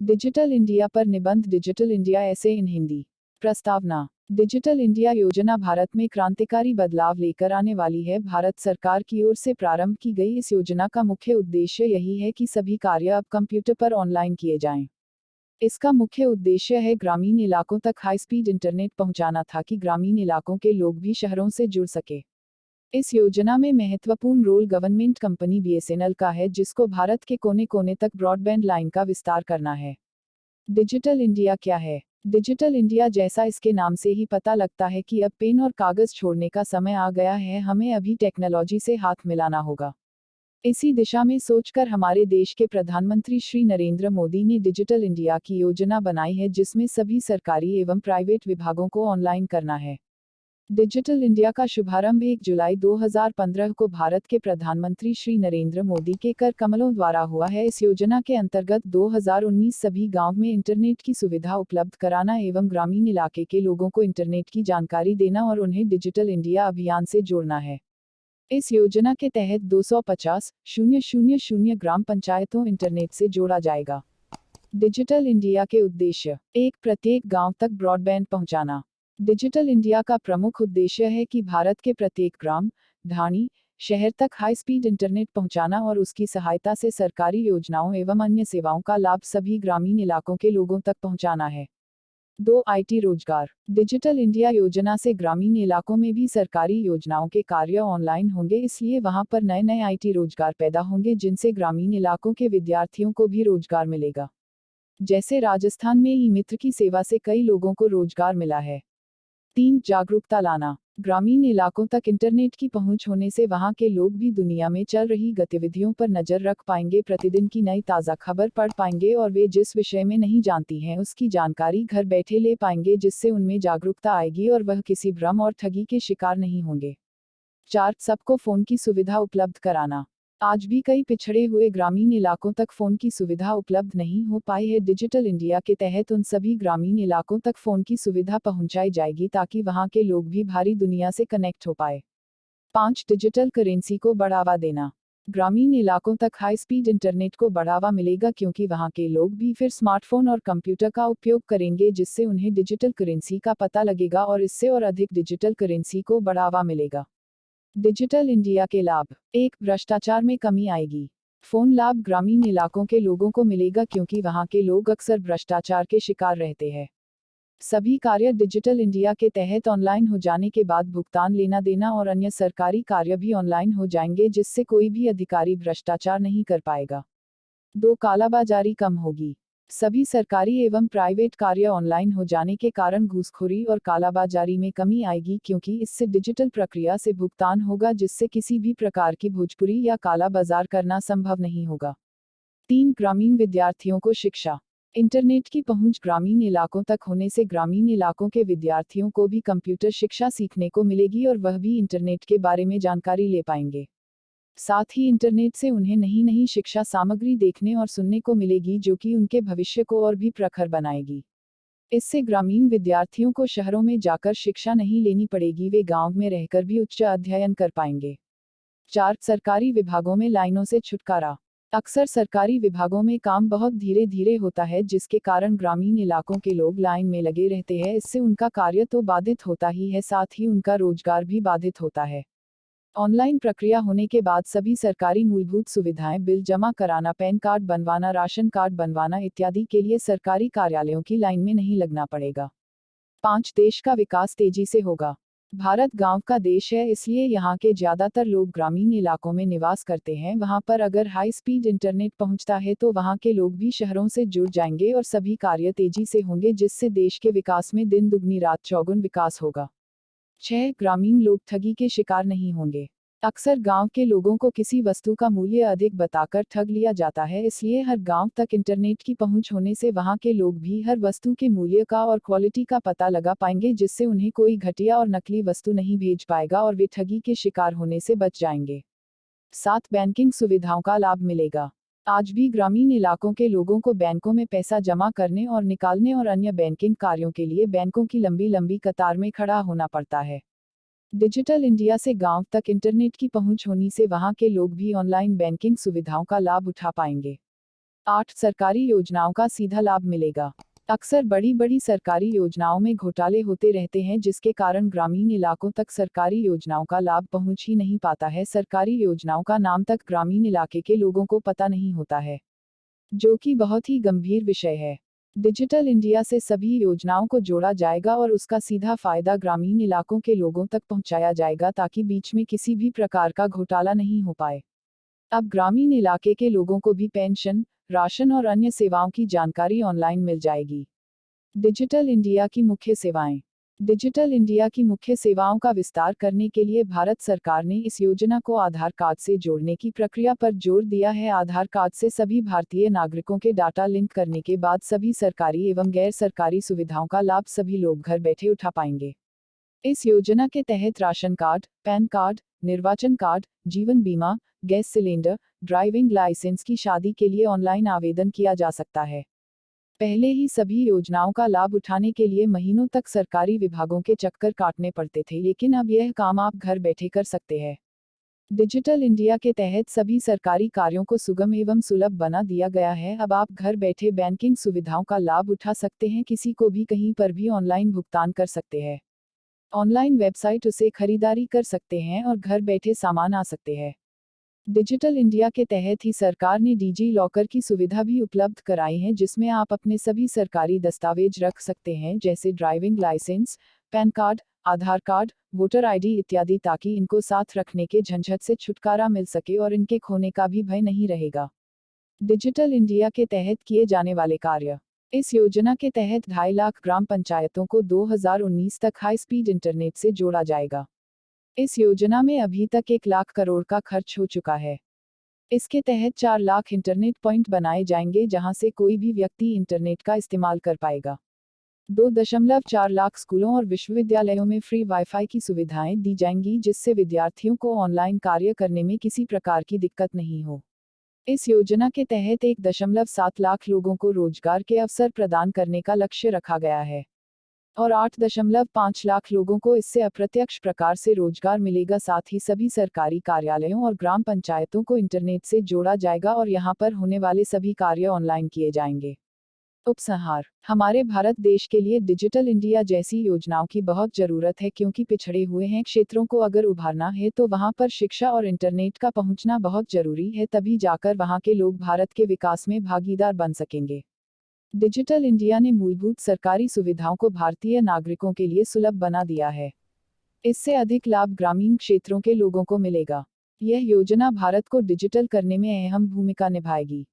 Digital India पर निबंध digital India ऐसे इन हिंदी। प्रस्तावना। डिजिटल इंडिया योजना भारत में क्रांतिकारी बदलाव लेकर आने वाली है। भारत सरकार की ओर से प्रारंभ की गई इस योजना का मुख्य उद्देश्य यही है कि सभी कार्य अब कंप्यूटर पर ऑनलाइन किए जाएं। इसका मुख्य उद्देश्य है ग्रामीण इलाकों तक हाई स्पीड इंटरनेट पहुंचाना ताकि ग्रामीण इलाकों के लोग भी शहरों से जुड़ सके। इस योजना में महत्वपूर्ण रोल गवर्नमेंट कंपनी बीएसएनएल का है, जिसको भारत के कोने कोने तक ब्रॉडबैंड लाइन का विस्तार करना है। डिजिटल इंडिया क्या है? डिजिटल इंडिया जैसा इसके नाम से ही पता लगता है कि अब पेन और कागज छोड़ने का समय आ गया है। हमें अभी टेक्नोलॉजी से हाथ मिलाना होगा। इसी दिशा में सोचकर हमारे देश के प्रधानमंत्री श्री नरेंद्र मोदी ने डिजिटल इंडिया की योजना बनाई है, जिसमें सभी सरकारी एवं प्राइवेट विभागों को ऑनलाइन करना है। डिजिटल इंडिया का शुभारंभ 1 जुलाई 2015 को भारत के प्रधानमंत्री श्री नरेंद्र मोदी के कर कमलों द्वारा हुआ है। इस योजना के अंतर्गत 2019 सभी गांव में इंटरनेट की सुविधा उपलब्ध कराना एवं ग्रामीण इलाके के लोगों को इंटरनेट की जानकारी देना और उन्हें डिजिटल इंडिया अभियान से जोड़ना है। इस योजना के तहत 250,000 ग्राम पंचायतों इंटरनेट से जोड़ा जाएगा। डिजिटल इंडिया के उद्देश्य। 1. प्रत्येक गांव तक ब्रॉडबैंड पहुंचाना। डिजिटल इंडिया का प्रमुख उद्देश्य है कि भारत के प्रत्येक ग्राम, ढाणी, शहर तक हाई स्पीड इंटरनेट पहुंचाना और उसकी सहायता से सरकारी योजनाओं एवं अन्य सेवाओं का लाभ सभी ग्रामीण इलाकों के लोगों तक पहुंचाना है। 2. आईटी रोजगार। डिजिटल इंडिया योजना से ग्रामीण इलाकों में भी सरकारी योजनाओं के कार्य ऑनलाइन होंगे, इसलिए वहां पर नए नए आईटी रोजगार पैदा होंगे, जिनसे ग्रामीण इलाकों के विद्यार्थियों को भी रोजगार मिलेगा। जैसे राजस्थान में ई मित्र की सेवा से कई लोगों को रोजगार मिला है। 3. जागरूकता लाना। ग्रामीण इलाकों तक इंटरनेट की पहुंच होने से वहां के लोग भी दुनिया में चल रही गतिविधियों पर नजर रख पाएंगे, प्रतिदिन की नई ताज़ा खबर पढ़ पाएंगे और वे जिस विषय में नहीं जानती हैं उसकी जानकारी घर बैठे ले पाएंगे, जिससे उनमें जागरूकता आएगी और वह किसी भ्रम और ठगी के शिकार नहीं होंगे। 4. सबको फोन की सुविधा उपलब्ध कराना। आज भी कई पिछड़े हुए ग्रामीण इलाकों तक फोन की सुविधा उपलब्ध नहीं हो पाई है। डिजिटल इंडिया के तहत उन सभी ग्रामीण इलाकों तक फोन की सुविधा पहुंचाई जाएगी ताकि वहां के लोग भी भारी दुनिया से कनेक्ट हो पाए। 5. डिजिटल करेंसी को बढ़ावा देना। ग्रामीण इलाकों तक हाई स्पीड इंटरनेट को बढ़ावा मिलेगा क्योंकि वहां के लोग भी फिर स्मार्टफोन और कंप्यूटर का उपयोग करेंगे, जिससे उन्हें डिजिटल करेंसी का पता लगेगा और इससे और अधिक डिजिटल करेंसी को बढ़ावा मिलेगा। डिजिटल इंडिया के लाभ। 1. भ्रष्टाचार में कमी आएगी। फोन लाभ ग्रामीण इलाकों के लोगों को मिलेगा क्योंकि वहां के लोग अक्सर भ्रष्टाचार के शिकार रहते हैं। सभी कार्य डिजिटल इंडिया के तहत ऑनलाइन हो जाने के बाद भुगतान, लेना देना और अन्य सरकारी कार्य भी ऑनलाइन हो जाएंगे, जिससे कोई भी अधिकारी भ्रष्टाचार नहीं कर पाएगा। 2. कालाबाजारी कम होगी। सभी सरकारी एवं प्राइवेट कार्य ऑनलाइन हो जाने के कारण घूसखोरी और कालाबाजारी में कमी आएगी क्योंकि इससे डिजिटल प्रक्रिया से भुगतान होगा, जिससे किसी भी प्रकार की भोजपुरी या काला बाजार करना संभव नहीं होगा। 3. ग्रामीण विद्यार्थियों को शिक्षा। इंटरनेट की पहुंच ग्रामीण इलाकों तक होने से ग्रामीण इलाकों के विद्यार्थियों को भी कंप्यूटर शिक्षा सीखने को मिलेगी और वह भी इंटरनेट के बारे में जानकारी ले पाएंगे। साथ ही इंटरनेट से उन्हें नई नई शिक्षा सामग्री देखने और सुनने को मिलेगी, जो कि उनके भविष्य को और भी प्रखर बनाएगी। इससे ग्रामीण विद्यार्थियों को शहरों में जाकर शिक्षा नहीं लेनी पड़ेगी, वे गांव में रहकर भी उच्च अध्ययन कर पाएंगे। 4. सरकारी विभागों में लाइनों से छुटकारा। अक्सर सरकारी विभागों में काम बहुत धीरे धीरे होता है, जिसके कारण ग्रामीण इलाकों के लोग लाइन में लगे रहते हैं। इससे उनका कार्य तो बाधित होता ही है, साथ ही उनका रोजगार भी बाधित होता है। ऑनलाइन प्रक्रिया होने के बाद सभी सरकारी मूलभूत सुविधाएं, बिल जमा कराना, पैन कार्ड बनवाना, राशन कार्ड बनवाना इत्यादि के लिए सरकारी कार्यालयों की लाइन में नहीं लगना पड़ेगा। 5. देश का विकास तेजी से होगा। भारत गांव का देश है, इसलिए यहाँ के ज्यादातर लोग ग्रामीण इलाकों में निवास करते हैं। वहां पर अगर हाई स्पीड इंटरनेट पहुंचता है तो वहां के लोग भी शहरों से जुड़ जाएंगे और सभी कार्य तेजी से होंगे, जिससे देश के विकास में दिन दुगनी रात चौगुन विकास होगा। 6. ग्रामीण लोग ठगी के शिकार नहीं होंगे। अक्सर गांव के लोगों को किसी वस्तु का मूल्य अधिक बताकर ठग लिया जाता है, इसलिए हर गांव तक इंटरनेट की पहुंच होने से वहां के लोग भी हर वस्तु के मूल्य का और क्वालिटी का पता लगा पाएंगे, जिससे उन्हें कोई घटिया और नकली वस्तु नहीं भेज पाएगा और वे ठगी के शिकार होने से बच जाएंगे। 7. बैंकिंग सुविधाओं का लाभ मिलेगा। आज भी ग्रामीण इलाकों के लोगों को बैंकों में पैसा जमा करने और निकालने और अन्य बैंकिंग कार्यों के लिए बैंकों की लंबी लंबी कतार में खड़ा होना पड़ता है। डिजिटल इंडिया से गांव तक इंटरनेट की पहुंच होने से वहां के लोग भी ऑनलाइन बैंकिंग सुविधाओं का लाभ उठा पाएंगे। 8 सरकारी योजनाओं का सीधा लाभ मिलेगा। अक्सर बड़ी बड़ी सरकारी योजनाओं में घोटाले होते रहते हैं, जिसके कारण ग्रामीण इलाकों तक सरकारी योजनाओं का लाभ पहुंच ही नहीं पाता है। सरकारी योजनाओं का नाम तक ग्रामीण इलाके के लोगों को पता नहीं होता है, जो कि बहुत ही गंभीर विषय है। डिजिटल इंडिया से सभी योजनाओं को जोड़ा जाएगा और उसका सीधा फायदा ग्रामीण इलाकों के लोगों तक पहुंचाया जाएगा, ताकि बीच में किसी भी प्रकार का घोटाला नहीं हो पाए। अब ग्रामीण इलाके के लोगों को भी पेंशन, राशन और अन्य सेवाओं की जानकारी ऑनलाइन मिल जाएगी। डिजिटल इंडिया की मुख्य सेवाएं। डिजिटल इंडिया की मुख्य सेवाओं का विस्तार करने के लिए भारत सरकार ने इस योजना को आधार कार्ड से जोड़ने की प्रक्रिया पर जोर दिया है। आधार कार्ड से सभी भारतीय नागरिकों के डाटा लिंक करने के बाद सभी सरकारी एवं गैर सरकारी सुविधाओं का लाभ सभी लोग घर बैठे उठा पाएंगे। इस योजना के तहत राशन कार्ड, पैन कार्ड, निर्वाचन कार्ड, जीवन बीमा, गैस सिलेंडर, ड्राइविंग लाइसेंस की शादी के लिए ऑनलाइन आवेदन किया जा सकता है। पहले ही सभी योजनाओं का लाभ उठाने के लिए महीनों तक सरकारी विभागों के चक्कर काटने पड़ते थे, लेकिन अब यह काम आप घर बैठे कर सकते हैं। डिजिटल इंडिया के तहत सभी सरकारी कार्यों को सुगम एवं सुलभ बना दिया गया है। अब आप घर बैठे बैंकिंग सुविधाओं का लाभ उठा सकते हैं, किसी को भी कहीं पर भी ऑनलाइन भुगतान कर सकते हैं, ऑनलाइन वेबसाइट से खरीदारी कर सकते हैं और घर बैठे सामान आ सकते हैं। डिजिटल इंडिया के तहत ही सरकार ने डिजी लॉकर की सुविधा भी उपलब्ध कराई है, जिसमें आप अपने सभी सरकारी दस्तावेज रख सकते हैं, जैसे ड्राइविंग लाइसेंस, पैन कार्ड, आधार कार्ड, वोटर आईडी इत्यादि, ताकि इनको साथ रखने के झंझट से छुटकारा मिल सके और इनके खोने का भी भय नहीं रहेगा। डिजिटल इंडिया के तहत किए जाने वाले कार्य। इस योजना के तहत 2.5 लाख ग्राम पंचायतों को 2019 तक हाई स्पीड इंटरनेट से जोड़ा जाएगा। इस योजना में अभी तक 1 लाख करोड़ का खर्च हो चुका है। इसके तहत 4 लाख इंटरनेट पॉइंट बनाए जाएंगे, जहां से कोई भी व्यक्ति इंटरनेट का इस्तेमाल कर पाएगा। 2.4 लाख स्कूलों और विश्वविद्यालयों में फ्री वाईफाई की सुविधाएं दी जाएंगी, जिससे विद्यार्थियों को ऑनलाइन कार्य करने में किसी प्रकार की दिक्कत नहीं हो। इस योजना के तहत 1.7 लाख लोगों को रोजगार के अवसर प्रदान करने का लक्ष्य रखा गया है और 8.5 लाख लोगों को इससे अप्रत्यक्ष प्रकार से रोजगार मिलेगा। साथ ही सभी सरकारी कार्यालयों और ग्राम पंचायतों को इंटरनेट से जोड़ा जाएगा और यहां पर होने वाले सभी कार्य ऑनलाइन किए जाएंगे। उपसंहार। हमारे भारत देश के लिए डिजिटल इंडिया जैसी योजनाओं की बहुत जरूरत है, क्योंकि पिछड़े हुए हैं क्षेत्रों को अगर उभारना है तो वहां पर शिक्षा और इंटरनेट का पहुंचना बहुत जरूरी है, तभी जाकर वहां के लोग भारत के विकास में भागीदार बन सकेंगे। डिजिटल इंडिया ने मूलभूत सरकारी सुविधाओं को भारतीय नागरिकों के लिए सुलभ बना दिया है। इससे अधिक लाभ ग्रामीण क्षेत्रों के लोगों को मिलेगा। यह योजना भारत को डिजिटल करने में अहम भूमिका निभाएगी।